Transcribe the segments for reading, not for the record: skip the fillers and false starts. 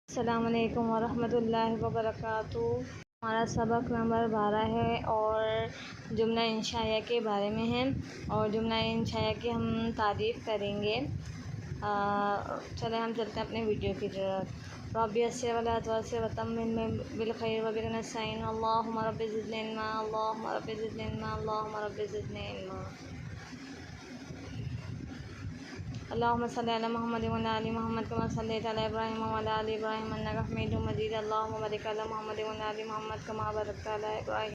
अस्सलामुअलैकुम वरहमतुल्लाहि वबरकातुहू। हमारा सबक नंबर 12 है और जुमला इंशाया के बारे में है और जुमला इंशाया की हम तारीफ़ करेंगे। चले हम चलते हैं अपने वीडियो की तरफ। रब्बी यस्सिर वला तुअस्सिर वतम्मिम बिल खैर व बिक नस्तईन अल्लाहुम्मा रब्बि ज़िदनी इल्मा अल्लाहुम्मा रब्बि ज़िदनी इल्मा अल्लाहुम्मा रब्बि ज़िदनी इल्मा। अल्लाहुम्मा सल्लि अला मुहम्मद व अला आलि मुहम्मद कमा सल्लैता अला इब्राहीम व अला आलि इब्राहीम इन्नका हमीदुम मजीद। अल्लाहुम्मा बारिक अला मुहम्मद व अला आलि मुहम्मद कमा बारकता अला इब्राहीम।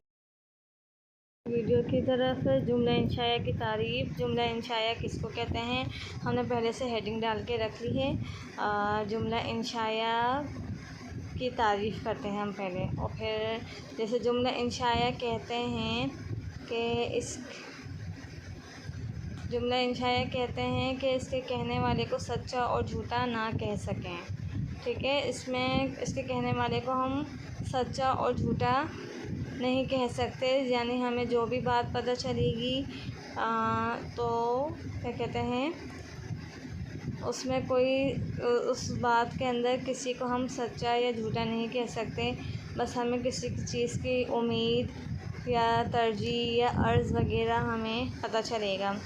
वीडियो की तरफ जुमला इंशाया की तारीफ़। जुमला इंशाया किसको कहते हैं हमने पहले से हेडिंग डाल के रख ली है। जुमला इंशाया की तारीफ़ करते हैं हम पहले और फिर जैसे जुमला इंशाया कहते हैं कि इस जुमला इंशाया कहते हैं कि इसके कहने वाले को सच्चा और झूठा ना कह सकें। ठीक है, इसमें इसके कहने वाले को हम सच्चा और झूठा नहीं कह सकते, यानी हमें जो भी बात पता चलेगी तो क्या कहते हैं उसमें कोई उस बात के अंदर किसी को हम सच्चा या झूठा नहीं कह सकते। बस हमें किसी चीज़ की उम्मीद या तरजीह या अर्ज़ वगैरह हमें पता चलेगा।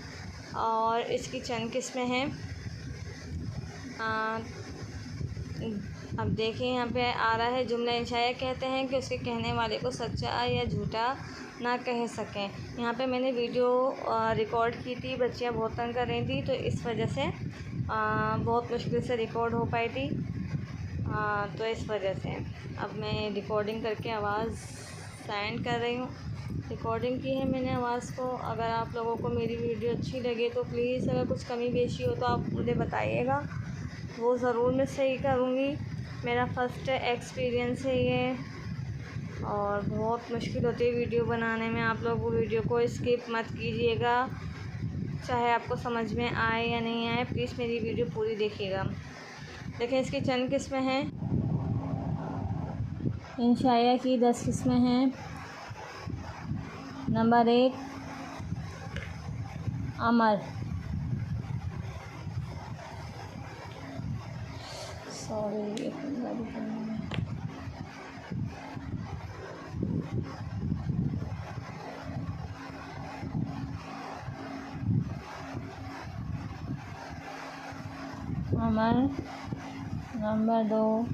और इसकी चंद किस्में हैं। अब देखिए यहाँ पे आ रहा है जुमला इंशाया कहते हैं कि उसके कहने वाले को सच्चा या झूठा ना कह सकें। यहाँ पे मैंने वीडियो रिकॉर्ड की थी, बच्चियाँ बहुत तंग कर रही थी तो इस वजह से बहुत मुश्किल से रिकॉर्ड हो पाई थी। तो इस वजह से अब मैं रिकॉर्डिंग करके आवाज़ सेंड कर रही हूँ। रिकॉर्डिंग की है मैंने आवाज़ को। अगर आप लोगों को मेरी वीडियो अच्छी लगे तो प्लीज़ अगर कुछ कमी बेशी हो तो आप मुझे बताइएगा, वो ज़रूर मैं सही करूँगी। मेरा फ़र्स्ट एक्सपीरियंस है ये और बहुत मुश्किल होती है वीडियो बनाने में। आप लोग वो वीडियो को स्किप मत कीजिएगा, चाहे आपको समझ में आए या नहीं आए, प्लीज़ मेरी वीडियो पूरी देखिएगा। देखें इसकी चंद किस्में हैं। इंशाया की 10 किस्में हैं। नंबर 1 अमर। सॉरी अमर। नंबर 2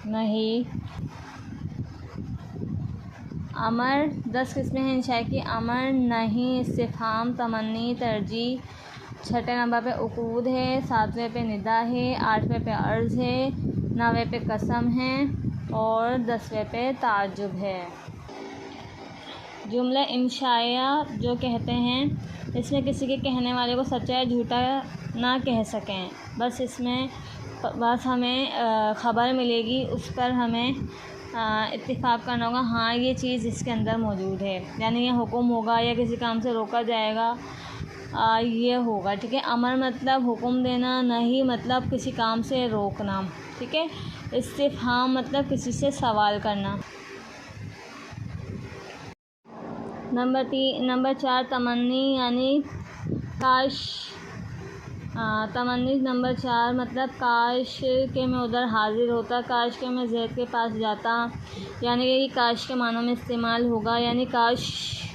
नहीं। अमर 10 किस्में हैं इंशाया की। अमर, नहीं, इस्तिफ़हाम, तमन्नी, तरजीह। छठे नंबर पे उकूद है। 7वें पे निदा है। 8वें पे अर्ज़ है। 9वें पे कसम है और 10वें पे ताज्जुब है। जुमला इंशाया जो कहते हैं इसमें किसी के कहने वाले को सच्चा या झूठा ना कह सकें। बस इसमें बस हमें ख़बर मिलेगी, उस पर हमें इत्तिफ़ाक़ करना होगा, हाँ ये चीज़ इसके अंदर मौजूद है, यानी ये हुक्म होगा या किसी काम से रोका जाएगा, ये होगा। ठीक है, अमर मतलब हुक्म देना, नहीं मतलब किसी काम से रोकना। ठीक है, इस्तिफ़हाम मतलब किसी से सवाल करना। नंबर 4 तमन्नी, यानी काश। तमन्नी नंबर 4 मतलब काश के मैं उधर हाज़िर होता, काश के मैं ज़ैद के पास जाता, यानी कि काश के मानों में इस्तेमाल होगा। यानी काश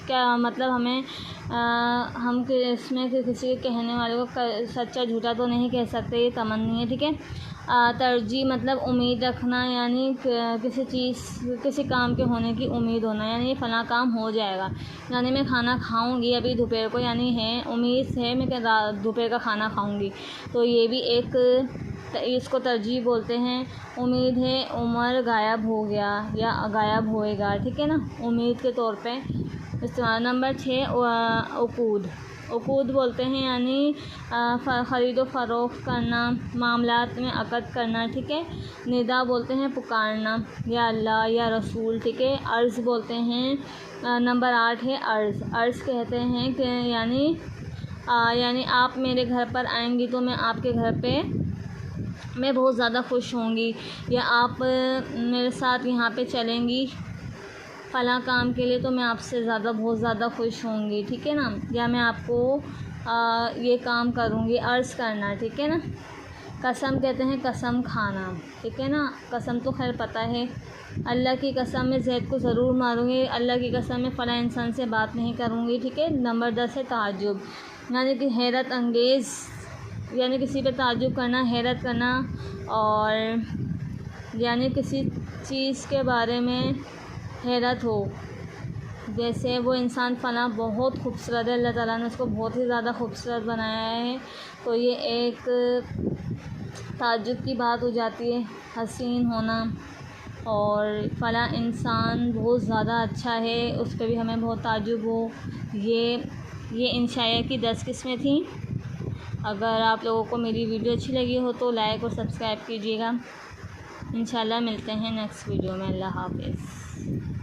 क्या मतलब हमें हम इसमें किसी के कहने वाले को सच्चा झूठा तो नहीं कह सकते, ये तमन्नी है। ठीक है, तरजीह मतलब उम्मीद रखना, यानी किसी चीज़ किसी काम के होने की उम्मीद होना, यानी फ़लाँ काम हो जाएगा, यानी मैं खाना खाऊंगी अभी दोपहर को, यानी है उम्मीद है मैं दोपहर का खाना खाऊंगी, तो ये भी एक इसको तरजीह बोलते हैं। उम्मीद है उमर गायब हो गया या गायब होएगा। ठीक है ना, उम्मीद के तौर पे इस्तेमाल। नंबर 6 उकूद। उकूद बोलते हैं यानी ख़रीदो फ़रोख्त करना, मामलात में अक़द करना। ठीक है, निदा बोलते हैं पुकारना, या अल्लाह या रसूल। ठीक है, अर्ज़ बोलते हैं। नंबर 8 है अर्ज़। अर्ज़ कहते हैं कि यानी आप मेरे घर पर आएंगी तो मैं आपके घर पे मैं बहुत ज़्यादा खुश होंगी, या आप मेरे साथ यहाँ पे चलेंगी फ़लाँ काम के लिए तो मैं आपसे बहुत ज़्यादा खुश होंगी। ठीक है ना, या मैं आपको ये काम करूँगी, अर्ज़ करना, ठीक है ना। कसम कहते हैं कसम खाना, ठीक है ना। कसम तो खैर पता है, अल्लाह की कसम मैं ज़ैद को ज़रूर मारूँगी, अल्लाह की कसम मैं फ़लाँ इंसान से बात नहीं करूँगी, ठीक है। नंबर 10 है ताज्जुब, यानी कि हैरत अंगेज़, यानी किसी पे ताज्जुब करना, हैरत करना, और यानी किसी चीज़ के बारे में हैरत हो, जैसे वो इंसान फ़लाँ बहुत खूबसूरत है, अल्लाह ताला ने उसको बहुत ही ज़्यादा खूबसूरत बनाया है, तो ये एक ताज्जुब की बात हो जाती है, हसीन होना। और फ़लाँ इंसान बहुत ज़्यादा अच्छा है, उस पर भी हमें बहुत ताज्जुब हो। ये इन शायर की 10 किस्में थीं। अगर आप लोगों को मेरी वीडियो अच्छी लगी हो तो लाइक और सब्सक्राइब कीजिएगा। इंशाल्लाह मिलते हैं नेक्स्ट वीडियो में। अल्लाह हाफ़िज़।